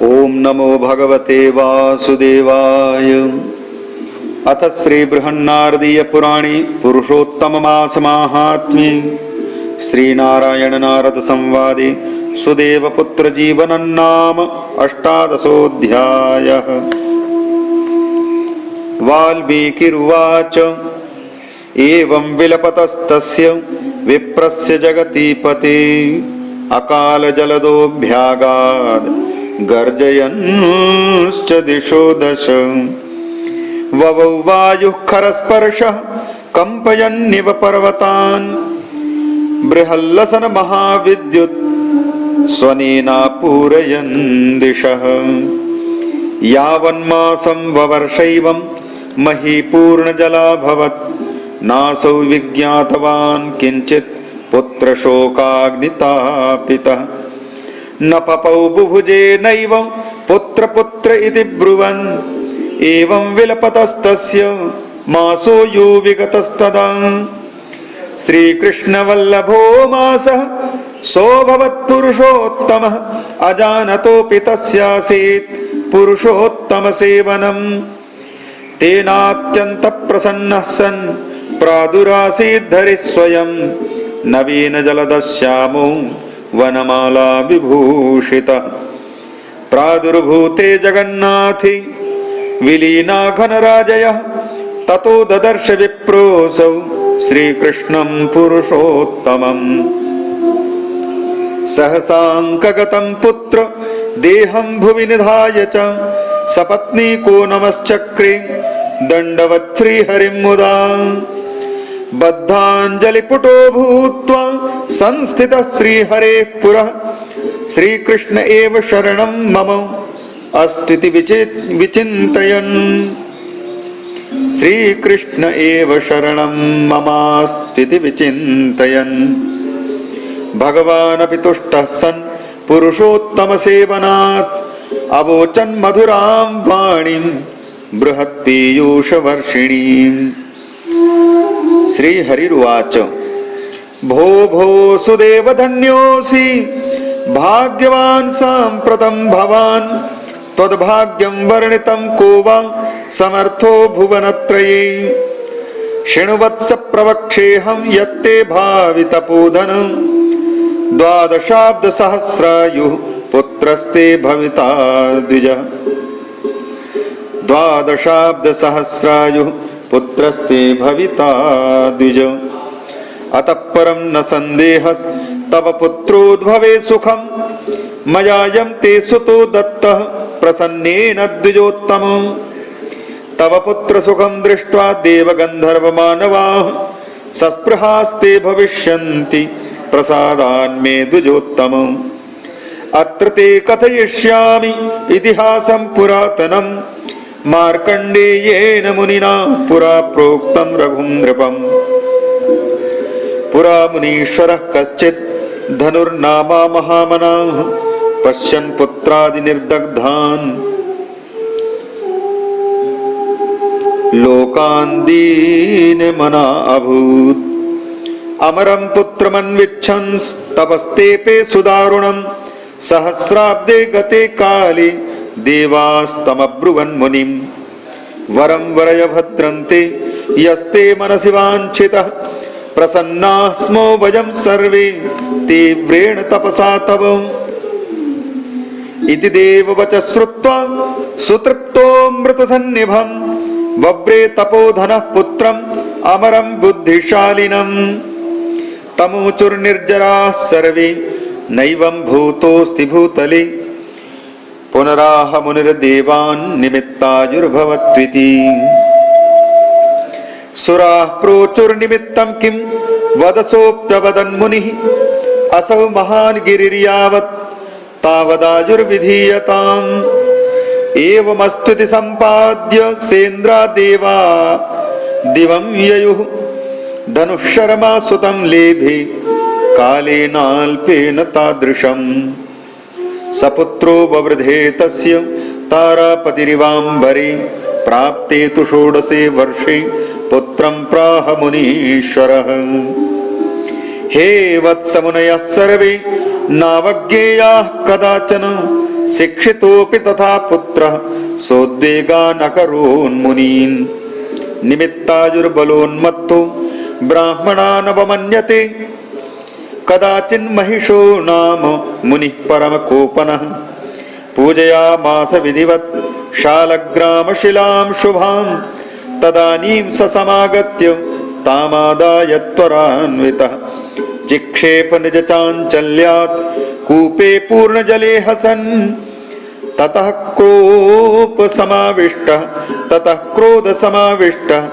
ओम नमो भगवते वासुदेवाय। अथ श्री बृहन्नारदीय पुराणे पुरुषोत्तममास माहात्म्ये श्रीनारायण नारद संवादे सुदेवपुत्र जीवनं नाम अष्टादशोऽध्यायः। वाल्मीकिरुवाच एवं विलपतस्तस्य विप्रस्य जगतीपते अकालजलदोऽभ्यागाद् गर्जयन्श्च दिशो दश। ववौ वायुः खरस्पर्शः कम्पयन्निव पर्वतान् बृहल्लसन महाविद्युत् स्वनेनापूरयन् दिशः। यावन्मासं ववर्षैवं महीपूर्णजलाभवत् नासौ विज्ञातवान् किञ्चित् पुत्रशोकाग्नितापितः। न पपौ बुभुजे नैव पुत्र इति ब्रुवन् एवं विलपतस्तस्य मासो यो विगतस्तदा। श्रीकृष्णवल्लभो मासः सोऽभवत्पुरुषोत्तमः अजानतोऽपि तस्यासीत् पुरुषोत्तमसेवनम्। तेनात्यन्तप्रसन्नः सन् प्रादुरासीद्धरिः स्वयं नवीनजलदश्यामो वनमाला विभूषितः। प्रादुर्भूते जगन्नाथे विलीना घनराजयः ततो ददर्श विप्रोऽसौ श्रीकृष्णं पुरुषोत्तमम्। सहसाङ्कगतं पुत्र देहं भुवि निधाय च सपत्नीको नमश्चक्रे दण्डवत् श्रीहरिं मुदा। बद्धाञ्जलिपुटो भूत्वा संस्थितः श्रीहरेः पुरः श्रीकृष्ण एव शरणं मम अस्तीति विचिन्तयन्। श्रीकृष्ण एव शरणं ममास्तीति विचिन्तयन् भगवानपि तुष्टः सन् पुरुषोत्तमसेवनात् अवोचन् मधुरां वाणीं बृहत्पीयूषवर्षिणीम्। श्रीहरिरुवाच भो भो सुदेव धन्योऽसि भाग्यवान् साम्प्रतं भवान् त्वद्भाग्यं वर्णितं को वा समर्थो भुवनत्रये। शृणुवत्स प्रवक्षेऽहं यत्ते भावितपोधन 12,000 पुत्रस्ते भविता द्विजः। 12,000 पुत्रस्ते भविता द्विज। अतः परं न सन्देहः तव पुत्रोद्भवे सुखं मयायं ते सुतो दत्तः प्रसन्नेन द्विजोत्तमम्। तव पुत्रसुखं दृष्ट्वा देवगन्धर्वमानवाः सस्पृहास्ते भविष्यन्ति प्रसादान्मे द्विजोत्तमम्। अत्र ते कथयिष्यामि इतिहासं पुरातनं मार्कण्डेयेन मुनिना पुरा प्रोक्तं रघुं नृपम्। पुरा मुनीश्वरः कश्चित् धनुर्नामा महामनाः पश्यन् पुत्रादिनिर्दग्धान् लोकान् दीनमना अभूत्। अमरं पुत्रमन्विच्छन् तपस्तेपे सुदारुणं सहस्राब्दे गते काले देवास्तमब्रुवन् मुनिम्। वरं वरय भद्रन्ते यस्ते मनसि वाञ्छितः प्रसन्नाः स्मो वयं सर्वे तीव्रेण तपसा तव। इति देववचः श्रुत्वा सुतृप्तोऽमृतसन्निभं वव्रे तपोधनः पुत्रम् अमरं बुद्धिशालिनम्। तमूचुर्निर्जराः सर्वे नैवं भूतोऽस्ति भूतले पुनराह मुनिर्देवान् निमित्तायुर्भवत्विति। सुराः प्रोचुर्निमित्तं किं वदसोऽप्यवदन्मुनिः असौ महान् गिरिर्यावत् तावदायुर्विधीयताम्। एवमस्तुति सम्पाद्य सेन्द्रा देवा दिवं ययुः धनुःशर्मा सुतं लेभे कालेनाल्पेन तादृशम्। सपुत्रो ववृधे तस्य तारापतिरिवाम्बरे प्राप्ते तु 16 वर्षे पुत्रं प्राह मुनीश्वरः। हे वत्समुनयः सर्वे नावज्ञेयाः कदाचन शिक्षितोऽपि तथा पुत्रः सोद्वेगान् अकरोन्मुनीन् निमित्ताजुर्बलोन्मत्तो ब्राह्मणानवमन्यते कदाचिन्महिषो नाम मुनिः परमकोपनः पूजयामास विधिवत् शालग्रामशिलां शुभां तदानीं स समागत्य तामादाय त्वरान्वितः चिक्षेप निजचाञ्चल्यात् कूपे पूर्णजले हसन् ततः क्रोधसमाविष्टः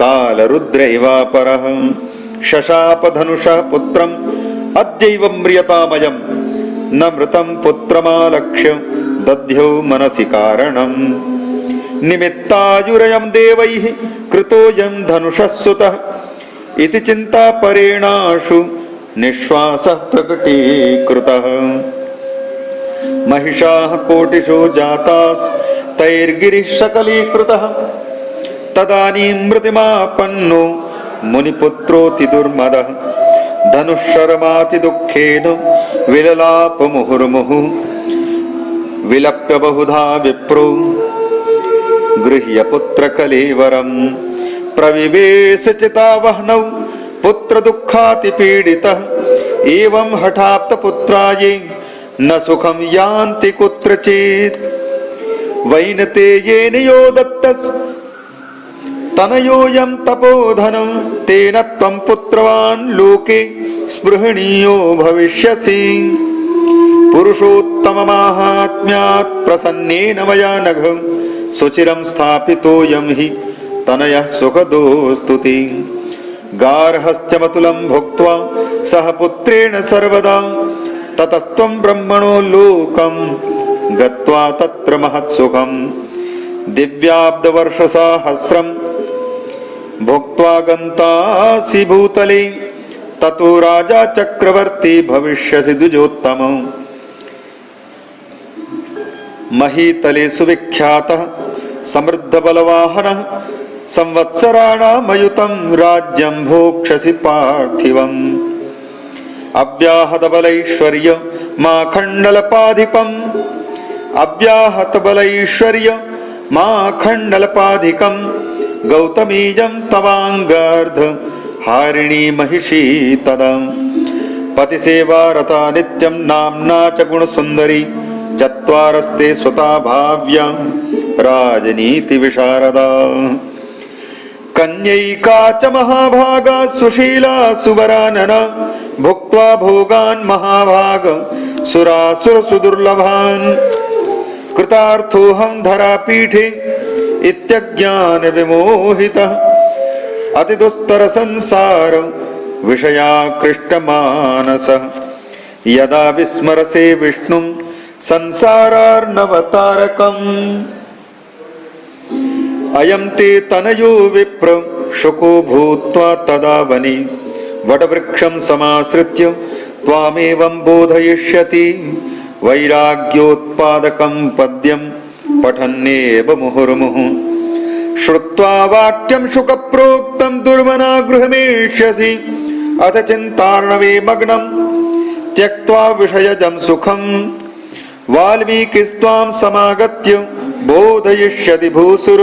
कालरुद्रैवापरः शशाप धनुषः पुत्रम् अद्यैव म्रियतामयम् न मृतं पुत्रमालक्ष्य दध्यौ मनसि कारणम् निमित्तायुरयं देवैः कृतोऽयं धनुषः सुतः इति चिन्तापरेणाशु निःश्वासः प्रकटीकृतः महिषाः कोटिशो जातास्तैर्गिरिः सकलीकृतः तदानीं मृतिमापन्नो मुनिपुत्रोऽति दुर्मदः धनुःशरमाति दुःखेन विललाप मुहुर्मुहुः विलप्य बहुधा विप्रो गृह्य पुत्रकलेवरम् प्रविवेश चितावह्नौ पुत्रदुःखातिपीडितः एवं हठाप्तपुत्रायै न सुखं यान्ति कुत्रचित् वैनतेयेन यो दत्तस्तनयोऽयं तपोधनं तेन त्वं पुत्रवान् लोके स्पृहणीयो भविष्यसि पुरुषोत्तममाहात्म्यात् प्रसन्नेन मया नघ सुचिरं स्थापितोऽयं हि तनयः सुखदोऽस्तु ते गार्हस्थ्यमतुलं भुक्त्वा सह पुत्रेण सर्वदा ततस्त्वं ब्रह्मणो लोकं गत्वा तत्र महत्सुखं दिव्याब्दवर्षसहस्रं भुक्त्वा गन्तासि भूतले ततो राजा चक्रवर्ती भविष्यसि द्विजोत्तमः महीतले सुविख्यातः समृद्धबलवाहनः संवत्सराणामयुतं राज्यं भोक्ष्यसि पार्थिवम् अव्याहतबलैश्वर्य माखण्डलपाधिकं गौतमीयं तवाङ्गार्ध हारिणी महिषी तदा पतिसेवारता नित्यं नाम्ना च गुणसुन्दरी चत्वारस्ते सुता भाव्या राजनीतिविशारदा कन्यैका च महाभागा सुशीला सुवरानना भुक्त्वा भोगान् महाभाग सुरासुरसुदुर्लभान् कृतार्थोऽहं धरापीठे इत्यज्ञान विमोहितः अतिदुस्तर संसार विषयाकृष्टमानसः यदा विस्मरसे विष्णुं संसारार्णवतारकम् अयं ते तनयो विप्र शुको भूत्वा तदा वने वटवृक्षं समाश्रित्य त्वामेवं बोधयिष्यति वैराग्योत्पादकं पद्यं पठन्नेव मुहुर्मुहुः श्रुत्वा वाक्यं शुकप्रोक्तं दुर्मना गृहमेष्यसि अथ चिन्तार्णवे मग्नं त्यक्त्वा विषयजं सुखम् वाल्मीकिस्त्वां समागत्य बोधयिष्यति भूसुर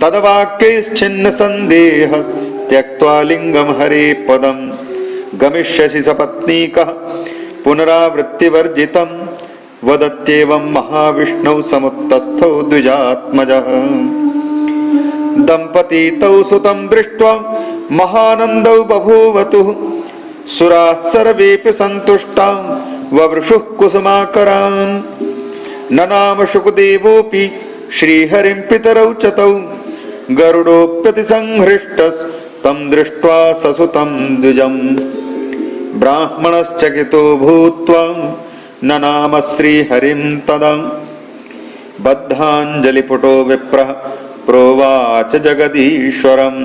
तद्वाक्यैश्छिन्न सन्देहः त्यक्त्वा लिङ्गं हरे पदं गमिष्यसि सपत्नीकः पुनरावृत्तिवर्जितं वदत्येवं महाविष्णौ समुत्तस्थौ द्विजात्मजः दम्पती तौ सुतं दृष्ट्वा महानन्दौ बभूवतुः सुराः सर्वेऽपि सन्तुष्टा ववृषुः कुसुमाकरान् ननाम शुकदेवोऽपि श्रीहरिं पितरौ च तौ गरुडोऽप्यतिसंहृष्टस्तं दृष्ट्वा ससुतं द्विजम् ब्राह्मणश्चकितो भूत्वा ननाम श्रीहरिं तदा बद्धाञ्जलिपुटो विप्रः प्रोवाच जगदीश्वरम्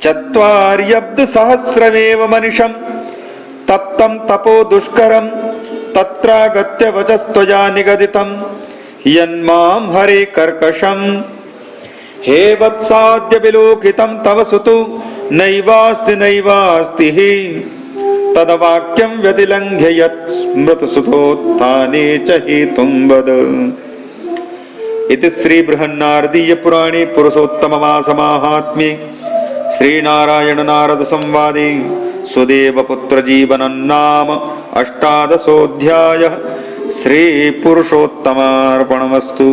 चत्वार्यब्दसहस्रमेव मनिषं तप्तं तपो दुष्करं तत्रागत्य वचस्त्वया निगदितं यन्मां हरे कर्कशं हे वत्साद्य विलोकितं तव सुतो नैवास्ति हि तदवाक्यं व्यतिलङ्घ्य यत् स्मृतसुतोत्थाने च हेतुं वद। इति श्री बृहन्नारदीय पुराणे पुरुषोत्तममासमाहात्म्ये श्रीनारायण नारद संवादे सुदेवपुत्र जीवनं नाम अष्टादशोऽध्यायः। श्री पुरुषोत्तमार्पणमस्तु।